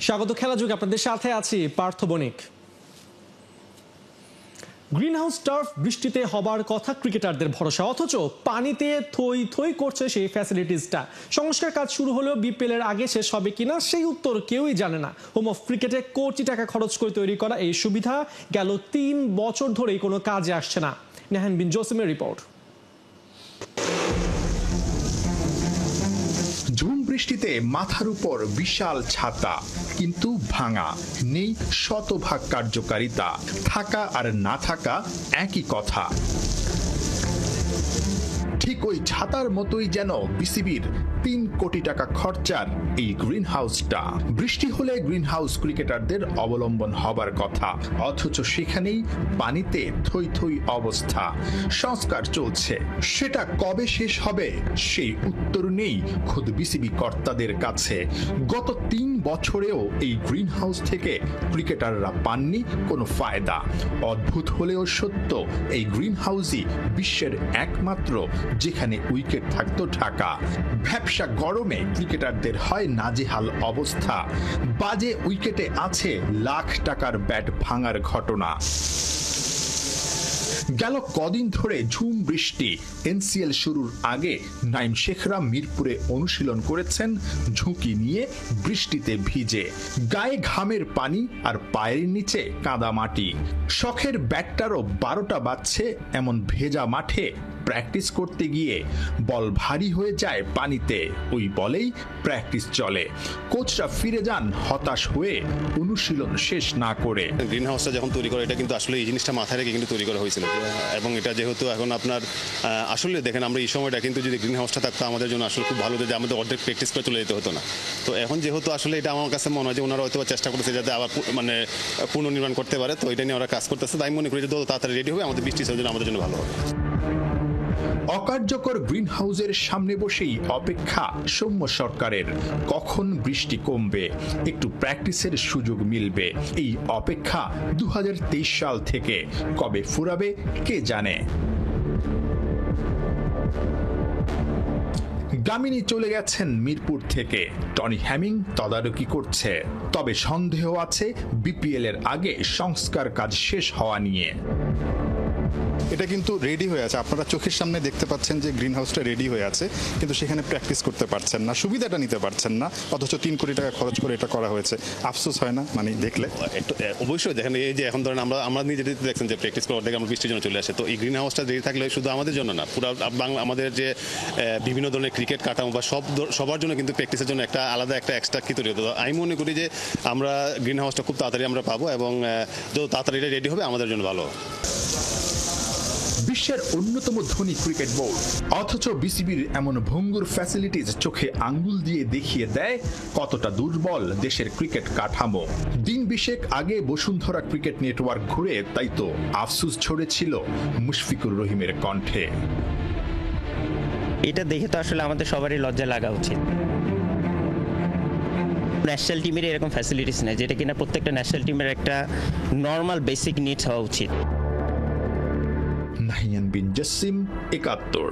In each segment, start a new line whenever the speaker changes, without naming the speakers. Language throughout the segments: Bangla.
স্বাগত খেলা যুগে আপনাদের সাথে আছি পার্থ বণিক। গ্রিন হাউস টার্ফ বৃষ্টিতে হবার কথা ক্রিকেটারদের ভরসা, অথচ পানিতে থই থই করছে সেই ফ্যাসিলিটিসটা। সংস্কার কাজ শুরু হলেও বিপিএল এর আগে শেষ হবে কিনা সেই উত্তর কেউই জানে না। হোম অফ ক্রিকেটে কোটি টাকা খরচ করে তৈরি করা এই সুবিধা গেল 3 বছর ধরেই কোনো কাজে আসছে না। নেহান বিন জসিমের রিপোর্ট।
ঝুম বৃষ্টিতে মাথার উপর বিশাল ছাতা, কিন্তু ভাঙা, নেই শতভাগ কার্যকারিতা। থাকা আর না থাকা একই কথা। ঠিক ওই ছাতার মতোই যেন বিসিবির 3 কোটি টাকা খরচার এই গ্রিন হাউসটা। বৃষ্টি হলে গ্রিন হাউস ক্রিকেটারদের অবলম্বন হবার কথা, অথচ সেখানেই পানিতে থই থই অবস্থা। সংস্কার চলছে, সেটা কবে শেষ হবে সেই উত্তর নেই খোদ বিসিবি কর্তাদের কাছে। গত 3 বছরেও এই গ্রিন হাউস থেকে ক্রিকেটাররা পাননি কোনো ফায়দা। অদ্ভুত হলেও সত্য, এই গ্রিন হাউসই বিশ্বের একমাত্র যেখানে উইকেট থাকতো ঢাকা। ভ্যাপসা গরমে ক্রিকেটারদের হয় নাজেহাল অবস্থা। বাজে উইকেটে আছে লাখ টাকার ব্যাট ভাঙার ঘটনা। গেল কদিন ধরে ঝুম বৃষ্টি। এনসিএল শুরুর আগে নাইম শেখরা মিরপুরে অনুশীলন করেছেন ঝুঁকি নিয়ে, বৃষ্টিতে ভিজে, গায়ে ঘামের পানি আর পায়ের নিচে কাদা মাটি। শখের ব্যাটটারও 12টা বাজছে এমন ভেজা মাঠে প্র্যাকটিস করতে গিয়ে বল ভারী হয়ে যায় পানিতে। ওই বলেই প্র্যাকটিস চলে। কোচরা ফিরে যান হতাশ হয়ে অনুশীলন শেষ না করে।
গ্রিন হাউসটা যখন তৈরি করে এটা কিন্তু আসলে এই জিনিসটা মাথায় রেখে কিন্তু তৈরি করা হয়েছিল, এবং এটা যেহেতু এখন আপনার আসলে দেখেন আমরা এই সময়টা কিন্তু যদি গ্রিন হাউসটা থাকতো আমাদের জন্য আসলে খুব ভালো হতো, যে আমাদের অর্ধেক প্র্যাকটিস করে চলে যেতে হতো না। তো এখন যেহেতু আসলে এটা আমার কাছে মনে হয় যে ওনারা হয়তো চেষ্টা করতেছে যাতে আবার মানে পুনর্নির্মাণ করতে পারে, তো এটা নিয়ে ওরা কাজ করতেছে। তাই মনে করি যে যত তাড়াতাড়ি রেডি হবে আমাদের বৃষ্টি জন্য আমাদের জন্য ভালো হবে।
অকার্যকর গ্রিন হাউসের সামনে বসেই অপেক্ষা সৌম্য সরকারের, কখন বৃষ্টি কমবে, একটু প্র্যাকটিসের সুযোগ মিলবে। এই অপেক্ষা 2023 সাল থেকে, কবে ফুরাবে কে জানে। গামিনী চলে গেছেন মিরপুর থেকে, টনি হ্যামিং তদারকি করছে। তবে সন্দেহ আছে বিপিএল এর আগে সংস্কার কাজ শেষ হওয়া নিয়ে।
এটা কিন্তু রেডি হয়ে আছে, আপনারা চোখের সামনে দেখতে পাচ্ছেন যে গ্রিন হাউসটা রেডি হয়ে আছে, কিন্তু সেখানে প্র্যাকটিস করতে পারছেন না, সুবিধাটা নিতে পারছেন না, অথচ 3 কোটি টাকা খরচ করে এটা করা হয়েছে। আফসোস হয় না মানে দেখলে?
অবশ্যই দেখেন, এই যে এখন ধরেন আমরা নিজেদের দেখছেন যে প্র্যাকটিস করার থেকে আমরা বৃষ্টির জন্য চলে আসে, তো এই গ্রিন হাউসটা রেডি থাকলে শুধু আমাদের জন্য না, পুরো বাংলা আমাদের যে বিভিন্ন ধরনের ক্রিকেট কাঠামো বা সবার জন্য কিন্তু প্র্যাকটিসের জন্য একটা আলাদা একটা এক্সট্রা কি তৈরি হতো। আমি মনে করি যে আমরা গ্রিন হাউসটা খুব তাড়াতাড়ি আমরা পাবো, এবং যত তাড়াতাড়ি এটা রেডি হবে আমাদের জন্য ভালো।
বিশ্বের অন্যতম ধনী ক্রিকেট বোর্ড, অথচ বিসিবির এমন ভঙ্গুর ফ্যাসিলিটিস চোখে আঙ্গুল দিয়ে দেখিয়ে দেয় কতটা দুর্বল দেশের ক্রিকেট কাঠামো। দিন 20 আগে বসুন্ধরা ক্রিকেট নেটওয়ার্ক ঘুরে তাই তো আফসোস ছড়েছিল মুশফিকুর রহিমের কণ্ঠে।
এটা দেখে তো আসলে আমাদের সবারই লজ্জা লাগা উচিত। ন্যাশনাল টিমের এরকম ফ্যাসিলিটিস নেই, যেটা কিনা প্রত্যেকটা ন্যাশনাল টিমের একটা নর্মাল বেসিক নিডস হওয়া উচিত।
নাহিয়ান বিন জসিম, 71।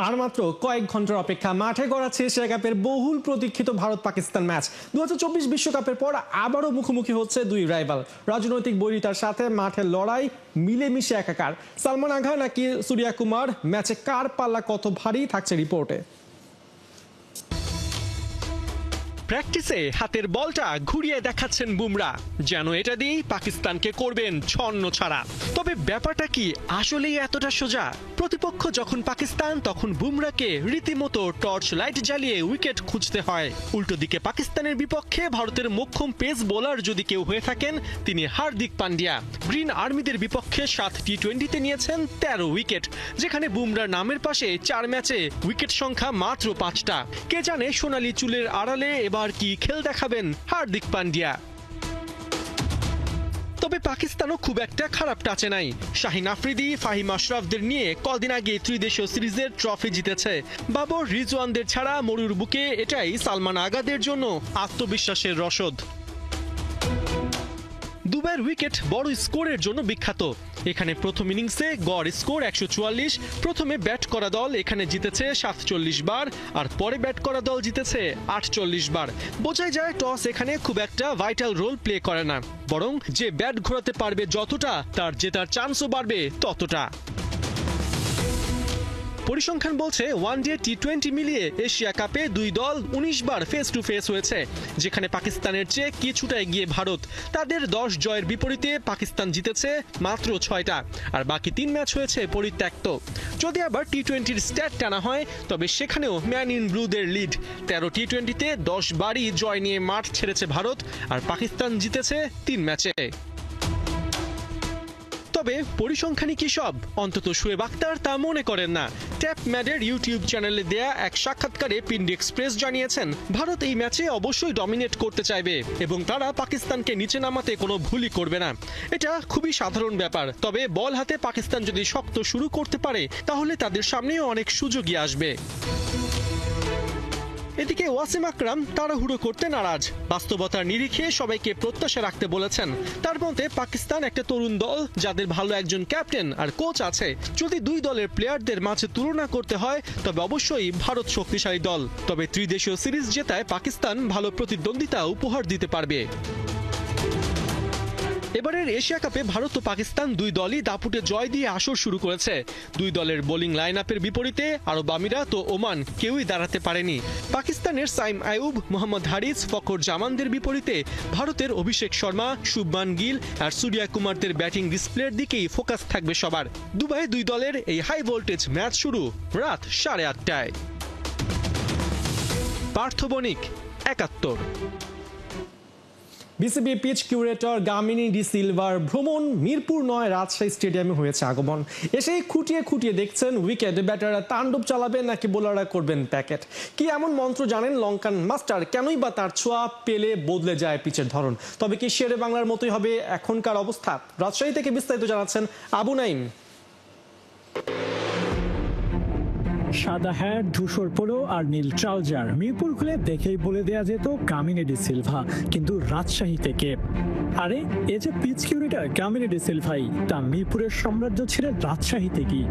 আর মাত্র কয়েক ঘন্টার অপেক্ষা, মাঠে গড়াচ্ছে এশিয়া কাপের বহুল প্রতীক্ষিত ভারত পাকিস্তান ম্যাচ। 2024 বিশ্বকাপের পর আবারও মুখোমুখি হচ্ছে দুই রাইভাল। রাজনৈতিক বৈরিতার সাথে মাঠের লড়াই মিলেমিশে একাকার। সালমান আগা নাকি সূর্যা কুমার, ম্যাচে কার পাল্লা কত ভারী থাকছে রিপোর্টে। প্র্যাকটিসে হাতের বলটা ঘুরিয়ে দেখাচ্ছেন বুমরা, যেন এটা দিয়েই পাকিস্তানকে করবেন ছন্ন ছাড়া। তবে ব্যাপারটা কি আসলেই এতটা সোজা? প্রতিপক্ষ যখন পাকিস্তান, তখন বুমরাকে রীতিমতো টর্চ লাইট জ্বালিয়ে উইকেট খুঁজতে হয়। উল্টো দিকে পাকিস্তানের বিপক্ষে ভারতের মোক্ষম পেস বোলার যদি কেউ হয়ে থাকেন, তিনি হার্দিক পান্ডিয়া। গ্রিন আর্মিদের বিপক্ষে 7 টি-20তে নিয়েছেন 13 উইকেট, যেখানে বুমরার নামের পাশে 4 ম্যাচে উইকেট সংখ্যা মাত্র 5টা। কে জানে সোনালী চুলের আড়ালে এবার কি খেল দেখাবেন হার্দিক পান্ডিয়া। তবে পাকিস্তানও খুব একটা খারাপ টাচে নাই। শাহিন আফ্রিদি, ফাহিম আশরাফদের নিয়ে কদিন আগে ত্রিদেশীয় সিরিজের ট্রফি জিতেছে। বাবর, রিজওয়ানদের ছাড়া মরুর বুকে এটাই সালমান আগাদের জন্য আত্মবিশ্বাসের রসদ। দুবাইয়ের উইকেট বড় স্কোরের জন্য বিখ্যাত। এখানে প্রথম ইনিংসে গড় স্কোর 144। প্রথমে ব্যাট করা দল এখানে জিতেছে 47 বার, আর পরে ব্যাট করা দল জিতেছে 48 বার। বোঝাই যায় টস এখানে খুব একটা ভাইটাল রোল প্লে করে না, বরং যে ব্যাট ঘোরাতে পারবে যতটা, তার জেতার চান্সও বাড়বে ততটা। পরিসংখ্যান বলছে ওয়ানডে টি20 মিলিয়ে এশিয়া কাপে দুই দল 19 বার ফেস টু ফেস হয়েছে, যেখানে পাকিস্তানের চেয়ে কিছুটা এগিয়ে ভারত। তাদের 10 জয়ের বিপরীতে পাকিস্তান জিতেছে মাত্র 6টা, আর বাকি 3 ম্যাচ হয়েছে পরিত্যক্ত। যদি আবার টি20-র স্ট্যাট টানা হয়, তবে সেখানেও ম্যান ইন ব্লুদের লিড। 13 টি20-তে 10 বারই জয় নিয়ে মাঠ ছেড়েছে ভারত, আর পাকিস্তান জিতেছে 3 ম্যাচে। তবে পরিসংখ্যানই কি সব? অন্তত শোয়েব আখতার তা মনে করেন না। ট্যাপ ম্যাডের ইউটিউব চ্যানেলে দেয়া এক সাক্ষাৎকারে পিন্ডি এক্সপ্রেস জানিয়েছেন, ভারত এই ম্যাচে অবশ্যই ডমিনেট করতে চাইবে এবং তারা পাকিস্তানকে নিচে নামাতে কোনো ভুলই করবে না। এটা খুবই সাধারণ ব্যাপার, তবে বল হাতে পাকিস্তান যদি শক্ত শুরু করতে পারে, তাহলে তাদের সামনেও অনেক সুযোগই আসবে। এদিকে ওয়াসিম আকরাম তাড়াহুড়ো করতে নারাজ। বাস্তবতার নিরিখে সবাইকে প্রত্যাশা রাখতে বলেছেন। তার মতে পাকিস্তান একটা তরুণ দল, যাদের ভালো একজন ক্যাপ্টেন আর কোচ আছে। যদি দুই দলের প্লেয়ারদের মাঝে তুলনা করতে হয়, তবে অবশ্যই ভারত শক্তিশালী দল। তবে ত্রিদেশীয় সিরিজ জেতায় পাকিস্তান ভালো প্রতিদ্বন্দ্বিতা উপহার দিতে পারবে। এবারের এশিয়া কাপে ভারত ও পাকিস্তান দুই দলই দাপুটে জয় দিয়ে আসর শুরু করেছে। দুই দলের বোলিং লাইন আপের বিপরীতে আরব আমিরাত ও ওমান কেউই দাঁড়াতে পারেনি। পাকিস্তানের সাইম আইয়ুব, মোহাম্মদ হারিস, ফখর জামানদের বিপরীতে ভারতের অভিষেক শর্মা, শুভমান গিল আর সূর্যা কুমারদের ব্যাটিং ডিসপ্লের দিকেই ফোকাস থাকবে সবার। দুবাই দুই দলের এই হাই ভোল্টেজ ম্যাচ শুরু রাত 8:30টায়। Partha Banik, ৭১।
BCB pitch curator Gamini de সিলভার ভ্রমণ মিরপুর 9 রাজশাহী স্টেডিয়ামে হয়েছে আগমন। এসেই খুঁটিয়ে খুঁটিয়ে দেখছেন উইকেট ব্যাটাররা তাণ্ডব চালাবেন নাকি বোলাররা করবেন প্যাকেট। কি এমন মন্ত্র জানেন লঙ্কান মাস্টার? কেনই বা তার ছোঁয়া পেলে বদলে যায় পিচের ধরন? তবে কি শেরে বাংলার মতোই হবে এখনকার অবস্থা? রাজশাহী থেকে বিস্তারিত জানাচ্ছেন আবু নাইম।
সাদা হ্যাট, ধূসর পোলো আর নীল ট্রাউজার, মিরপুর খুলে দেখেই বলে দেয়া যেত গামিনী ডি সিলভা। কিন্তু রাজশাহী থেকে, আরে এ যে পিচ কিউরেটর গামিনী ডি সিলভাই, তা মিরপুরের সাম্রাজ্য ছিলেন রাজশাহী থেকেই।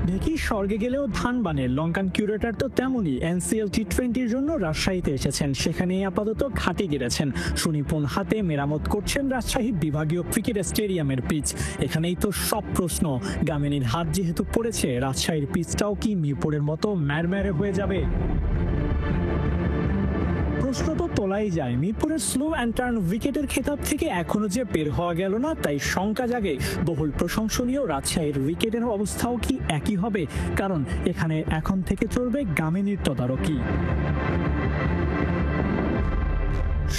দেখি স্বর্গে গেলেও ধান বানে, লঙ্কান কিউরেটর তো তেমনই। এনসিএল টি20-র জন্য রাজশাহীতে এসেছেন, সেখানে আপাতত ঘাঁটি গেড়েছেন। সুনিপুণ হাতে মেরামত করছেন রাজশাহী বিভাগীয় ক্রিকেট স্টেডিয়ামের পিচ। এখানেই তো সব প্রশ্ন, গামিনীর হাত যেহেতু পড়েছে, রাজশাহীর পিচটাও কি মিরপুরের মতো ম্যারম্যারে হয়ে যাবে? প্রশ্ন তো তোলাই যায়। মিরপুরের স্লো অ্যান্ড টার্ন উইকেটের খেতাব থেকে এখনো যে বের হওয়া গেল না, তাই শঙ্কা জাগে। বহুল প্রশংসনীয় রাজশাহীর উইকেটের অবস্থাও কি একই হবে? কারণ এখানে এখন থেকে চলবে গামিনীর তদারকি।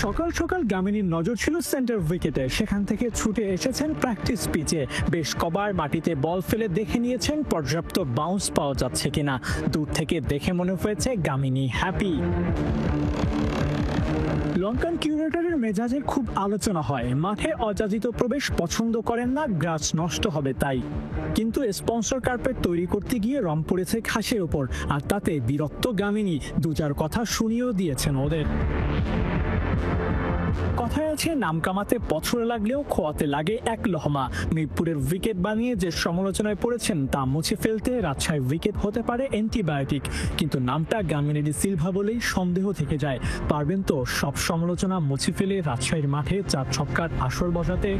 সকাল সকাল গামিনীর নজর ছিল সেন্টার উইকেটে, সেখান থেকে ছুটে এসেছেন প্র্যাকটিস পিচে। বেশ কবার মাটিতে বল ফেলে দেখে নিয়েছেন পর্যাপ্ত বাউন্স পাওয়া যাচ্ছে কিনা। দূর থেকে দেখে মনে হয়েছে গামিনী হ্যাপি। লঙ্কান কিউরেটরের মেজাজে খুব আলোচনা হয়, মাঠে অযাচিত প্রবেশ পছন্দ করেন না, গ্রাস নষ্ট হবে তাই। কিন্তু স্পন্সর কার্পেট তৈরি করতে গিয়ে রং পড়েছে ঘাসের ওপর, আর তাতে বিরক্ত গামিনী দুজার কথা শুনিয়েও দিয়েছেন ওদের। কথায় আছে, নাম কামাতে বছর লাগলেও খোয়াতে লাগে এক লহমা। মিরপুরের উইকেট বানিয়ে যে সমালোচনায় পড়েছেন তা মুছে ফেলতে রাজশাহী উইকেট হতে পারে অ্যান্টিবায়োটিক। কিন্তু নামটা গামিনী ডি সিলভা বলেই সন্দেহ থেকে যায়। পারবেন তো সব সমালোচনা মুছে ফেলে রাজশাহীর মাঠে 4 ছক্কার আসর বসাতে?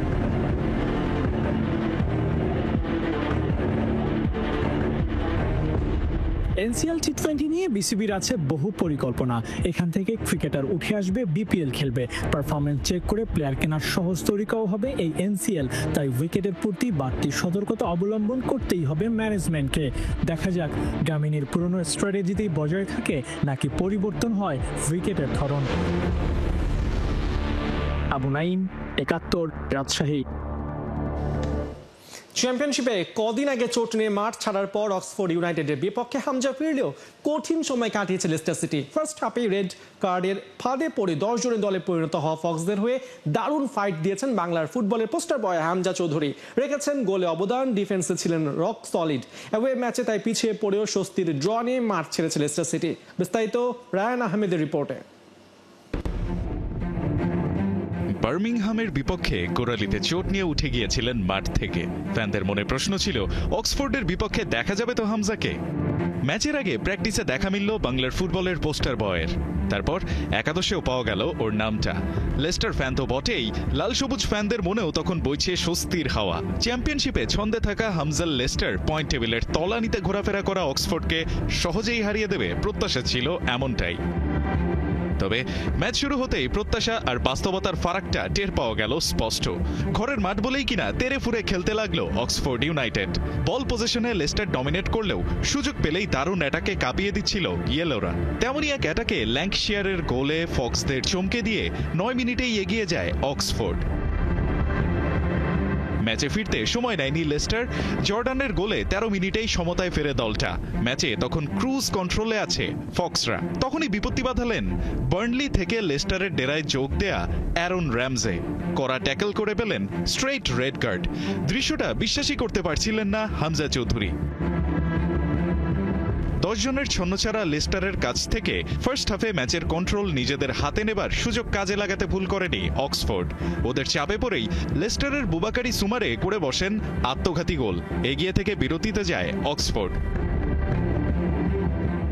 এনসিএল টি20 নিয়ে বিসিবির আছে বহু পরিকল্পনা। এখান থেকে ক্রিকেটার উঠে আসবে, বিপিএল খেলবে। পারফরমেন্স চেক করে প্লেয়ার কেনার সহজ তরিকাও হবে এই এনসিএল। তাই উইকেটের প্রতি বাড়তি সতর্কতা অবলম্বন করতেই হবে ম্যানেজমেন্টকে। দেখা যাক গামিনীর পুরনো স্ট্র্যাটেজিতেই বজায় থাকে নাকি পরিবর্তন হয় উইকেটের ধরন। আবু নাইম, ৭১, রাজশাহী।
চ্যাম্পিয়নশিপে কদিন আগে চোট নিয়ে মাঠ ছাড়ার পর অক্সফোর্ড ইউনাইটেডের বিপক্ষে হামজা ফিরলেও কঠিন সময় কাটিয়েছে লেস্টার সিটি। ফার্স্ট হাফে রেড কার্ডের ফাঁদে পড়ে 10 জনের দলে পরিণত হওয়া ফক্সদের হয়ে দারুণ ফাইট দিয়েছেন বাংলার ফুটবলের পোস্টার বয় হামজা চৌধুরী। রেখেছেন গোলে অবদান, ডিফেন্সে ছিলেন রক সলিড। অ্যাওয়ে ম্যাচে তাই পিছিয়ে পড়েও স্বস্তির ড্র নিয়ে মাঠ ছেড়েছে লেস্টার সিটি। বিস্তারিত রায়ান আহমেদের রিপোর্টে।
বার্মিংহামের বিপক্ষে গোড়ালিতে চোট নিয়ে উঠে গিয়েছিলেন মাঠ থেকে। ফ্যানদের মনে প্রশ্ন ছিল, অক্সফোর্ডের বিপক্ষে দেখা যাবে তো হামজাকে? ম্যাচের আগে প্র্যাকটিসে দেখা মিলল বাংলার ফুটবলের পোস্টার বয়ের। তারপর একাদশেও পাওয়া গেল ওর নামটা। লেস্টার ফ্যান তো বটেই, লাল সবুজ ফ্যানদের মনেও তখন বইছে স্বস্তির হাওয়া। চ্যাম্পিয়নশিপে ছন্দে থাকা হামজাল লেস্টার পয়েন্ট টেবিলের তলানিতে ঘোরাফেরা করা অক্সফোর্ডকে সহজেই হারিয়ে দেবে, প্রত্যাশা ছিল এমনটাই। তবে ম্যাচ শুরু হতেই প্রত্যাশা আর বাস্তবতার ফারাকটা টের পাওয়া গেল স্পষ্ট। ঘরের মাঠ বলেই কিনা তেরে ফুরে খেলতে লাগলো অক্সফোর্ড ইউনাইটেড। বল পজিশনে লেস্টার ডমিনেট করলেও সুযোগ পেলেই দারুণ অ্যাটাকে কাঁপিয়ে দিচ্ছিল ইয়েলোরা। তেমনই এক অ্যাটাকে ল্যাঙ্কশায়ারের গোলে ফক্সদের চমকে দিয়ে 9 মিনিটেই এগিয়ে যায় অক্সফোর্ড। ম্যাচে ফিরতে সময় নেয়নি লেস্টার। জর্ডানের গোলে 13 মিনিটেই সমতায় ফেরে দলটা। ম্যাচে তখন ক্রুজ কন্ট্রোলে আছে ফক্সরা। তখনই বিপত্তি বাঁধালেন বার্নলি থেকে লেস্টারের ডেরায় যোগ দেয়া অ্যারন র্যামজে। কড়া ট্যাকল করে পেলেন স্ট্রেইট রেড কার্ড। দৃশ্যটা বিশ্বাসই করতে পারছিলেন না হামজা চৌধুরী। 10 জনের ছন্নছাড়া লেস্টারের কাছ থেকে ফার্স্ট হাফে ম্যাচের কন্ট্রোল নিজেদের হাতে নেবার সুযোগ কাজে লাগাতে ভুল করেনি অক্সফোর্ড। ওদের চাপে পড়েই লেস্টারের বুবাকারি সুমারে করে বসেন আত্মঘাতী গোল। এগিয়ে থেকে বিরতিতে যায় অক্সফোর্ড।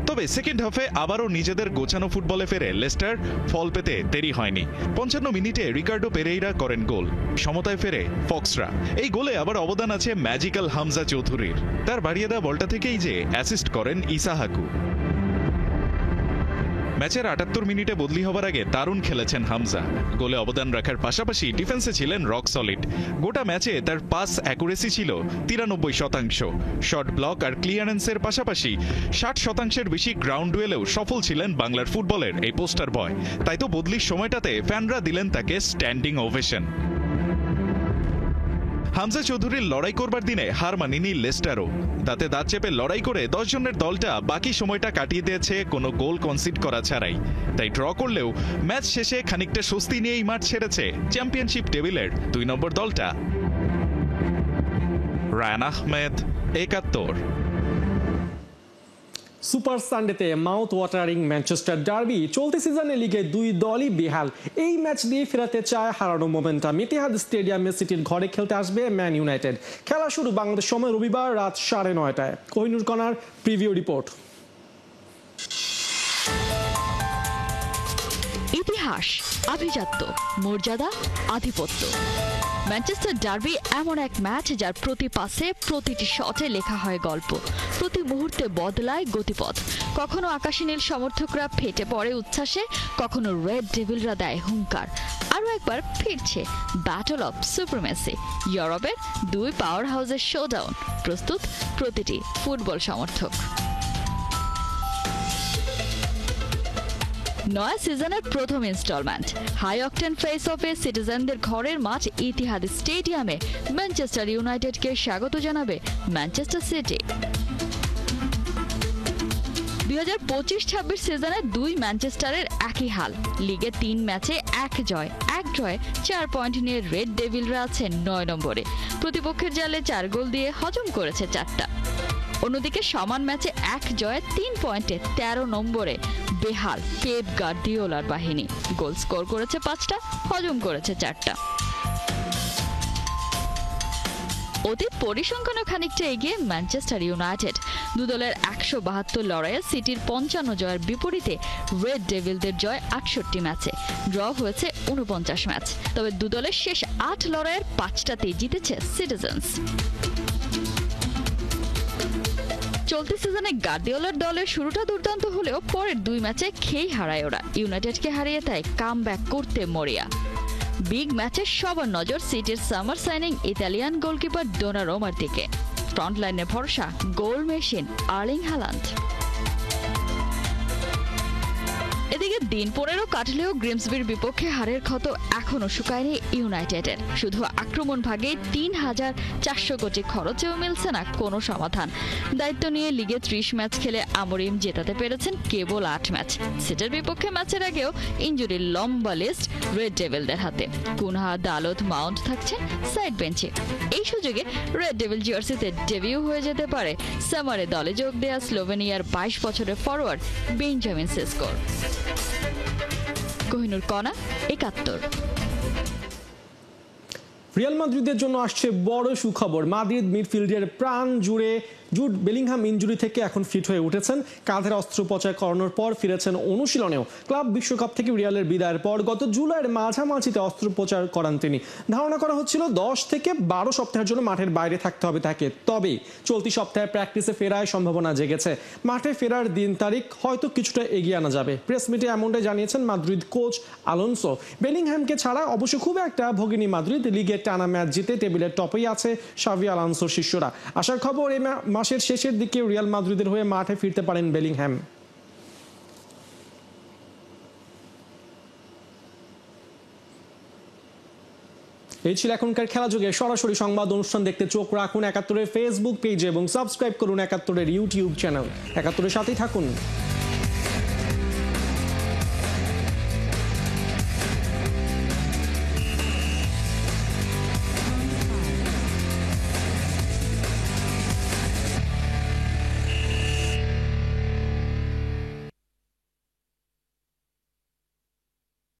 তবে সেকেন্ড হাফে আবারও নিজেদের গোছানো ফুটবলে ফেরে লেস্টার। ফল পেতে দেরি হয়নি। 55 মিনিটে রিকার্ডো পেরেইরা করেন গোল। সমতায় ফেরে ফক্সরা। এই গোলে আবার অবদান আছে ম্যাজিক্যাল হামজা চৌধুরীর। তার বাড়িয়ে দেওয়া বলটা থেকেই যে অ্যাসিস্ট করেন ইসাহাকু। ম্যাচের 78 মিনিটে বদলি হবার আগে দারুণ খেলেছেন হামজা। গোলে অবদান রাখার পাশাপাশি ডিফেন্সে ছিলেন রক সলিড। গোটা ম্যাচে তার পাস অ্যাকুরেসি ছিল 93%। শট ব্লক আর ক্লিয়ারেন্সের পাশাপাশি 60%-এর বেশি গ্রাউন্ড ডুয়েলেও সফল ছিলেন বাংলার ফুটবলের এই পোস্টার বয়। তাই তো বদলির সময়টাতে ফ্যানরা দিলেন তাকে স্ট্যান্ডিং ওভেশন। হামজা চৌধুরীর লড়াই করবার দিনে হার মানেনি লেস্টারও। দাঁতে দাঁত চেপে লড়াই করে 10 জনের দলটা বাকি সময়টা কাটিয়ে দিয়েছে কোনো গোল কনসিড করা ছাড়াই। তাই ড্র করলেও ম্যাচ শেষে খানিকটা স্বস্তি নিয়েই মাঠ ছেড়েছে চ্যাম্পিয়নশিপ টেবিলের 2 নম্বর দলটা। রায়ান আহমেদ, 71।
সুপার সানডেতে মাউথ ওয়াটারিং ম্যানচেস্টার ডার্বি। চলতি সিজনে লিগে দুই দলই বেহাল। এই ম্যাচ দিয়ে ফেরাতে চায় হারানো মোমেন্টাম। ইতিহাদ স্টেডিয়ামে সিটির ঘরে খেলতে আসবে ম্যান ইউনাইটেড। খেলা শুরু বাংলাদেশ সময় রবিবার রাত 9:30। কোহিনুর কণার প্রিভিউ রিপোর্ট।
ইতিহাস, আভিজাত্য, মর্যাদা, আধিপত্য। ম্যানচেস্টার ডার্বি এমন এক ম্যাচ যার প্রতি পাসে, প্রতিটি শটে লেখা হয় গল্প। প্রতি মুহূর্তে বদলায় গতিপথ। কখনো আকাশী নীল সমর্থকরা ফেটে পড়ে উচ্ছ্বাসে, কখনো রেড ডেভিলরা দেয় হুঙ্কার। আরও একবার ফিরছে ব্যাটল অফ সুপ্রিমেসি, ইউরোপের দুই পাওয়ার হাউসের শোডাউন। প্রস্তুত প্রতিটি ফুটবল সমর্থক। নয়া সিজনের প্রথম ইনস্টলমেন্ট হাই অকটেন ফেস অফে সিটিজেনদের ঘরের মাঠ ইতিহাদ স্টেডিয়ামে ম্যানচেস্টার ইউনাইটেডকে স্বাগত জানাবে ম্যানচেস্টার সিটি। 2025-26 সিজনে দুই ম্যানচেস্টারের একই হাল। লিগে 3 ম্যাচে 1 জয় 1 ড্রয়ে 4 পয়েন্ট নিয়ে রেড ডেভিলরা আছে 9 নম্বরে। প্রতিপক্ষের জালে 4 গোল দিয়ে হজম করেছে 4টা। অন্যদিকে সমান ম্যাচে 1 জয়ে 3 পয়েন্টে 13 নম্বরে বেহাল পেপ গার্দিওলার বাহিনী। গোল স্কোর করেছে 5টা, হজম করেছে 4টা। অতীত পরিসংখ্যানে খানিকটা এগিয়ে ম্যানচেস্টার ইউনাইটেড। দুদলের 172 লড়াইয়ে সিটির 55 জয়ের বিপরীতে রেড ডেভিলদের জয় 68 ম্যাচে। ড্র হয়েছে 49 ম্যাচ। তবে দুদলের শেষ 8 লড়াইয়ের 5টাতেই জিতেছে সিটিজেন্স। চলতি সিজনে গার্দিওলার দলের শুরুটা দুর্দান্ত হলেও পরের 2 ম্যাচে খেই হারায় ওরা। ইউনাইটেডকে হারিয়ে তাই কামব্যাক করতে মরিয়া। বিগ ম্যাচে সবার নজর সিটির সামার সাইনিং ইতালিয়ান গোলকিপার ডোনারুমার দিকে। ফ্রন্ট লাইনে ভরসা গোল মেশিন আর্লিং হালান্ড। এদিকে দিন 15 কাটলেও গ্রিমসবির বিপক্ষে হারের ক্ষত এখনো শুকায়নি ইউনাইটেডের। শুধু আক্রমণ ভাগে 3,400 কোটি খরচেও মিলছে না কোনো সমাধান। দায়িত্ব নিয়ে লিগে 30 ম্যাচ খেলে আমরিম জেতাতে পেরেছেন কেবল 8 ম্যাচ। সিটির বিপক্ষে ম্যাচের আগেও ইনজুরির লম্বা লিস্ট রেড ডেভিলদের হাতে। কুনহা, দালত, মাউন্ট থাকছেন সাইড বেঞ্চে। এই সুযোগে রেড ডেভিল জার্সিতে ডেবিউ হয়ে যেতে পারে সামারে দলে যোগ দেয়া স্লোভেনিয়ার 22 বছরের ফরওয়ার্ড বেঞ্জামিন সেসকোর। কোহিনুর কণা, 71।
রিয়াল মাদ্রিদের জন্য আসছে বড় সুখবর। মাদ্রিদ মিডফিল্ডের প্রাণ জুড়ে জুড বেলিংহাম ইনজুরি থেকে এখন ফিট হয়ে উঠেছেন। কাঁধের অস্ত্রোপচার করানোর পর ফিরেছেন অনুশীলনেও। ক্লাব বিশ্বকাপ থেকে রিয়ালের বিদায়ের পর গত জুলাইয়ের মাঝামাঝিতে অস্ত্রোপচার করান তিনি। ধারণা করা হচ্ছিল 10 থেকে 12 সপ্তাহের জন্য মাঠের বাইরে থাকতে হবে তাকে। তবে চলতি সপ্তাহে প্র্যাকটিসে ফেরায় সম্ভাবনা জেগেছে। মাঠে ফেরার দিন তারিখ হয়তো কিছুটা এগিয়ে আনা যাবে। প্রেস মিটে এমনটাই জানিয়েছেন মাদ্রিদ কোচ আলোনসো। বেলিংহ্যামকে ছাড়া অবশ্য খুব একটা ভগিনী মাদ্রিদ। লিগের টানা ম্যাচ জিতে টেবিলের টপেই আছে শাভি আলোনসোর শিষ্যরা। আশার খবর এই মাসের শেষের দিকে রিয়াল মাদ্রিদের হয়ে মাঠে ফিরতে পারেন বেলিংহ্যাম। এই ছিল এখনকার খেলা যুগে সরাসরি সংবাদ অনুষ্ঠান দেখতে চোখ রাখুন ৭১-এর ফেসবুক পেজে এবং সাবস্ক্রাইব করুন ৭১-এর ইউটিউব চ্যানেল। ৭১-এর সাথেই থাকুন।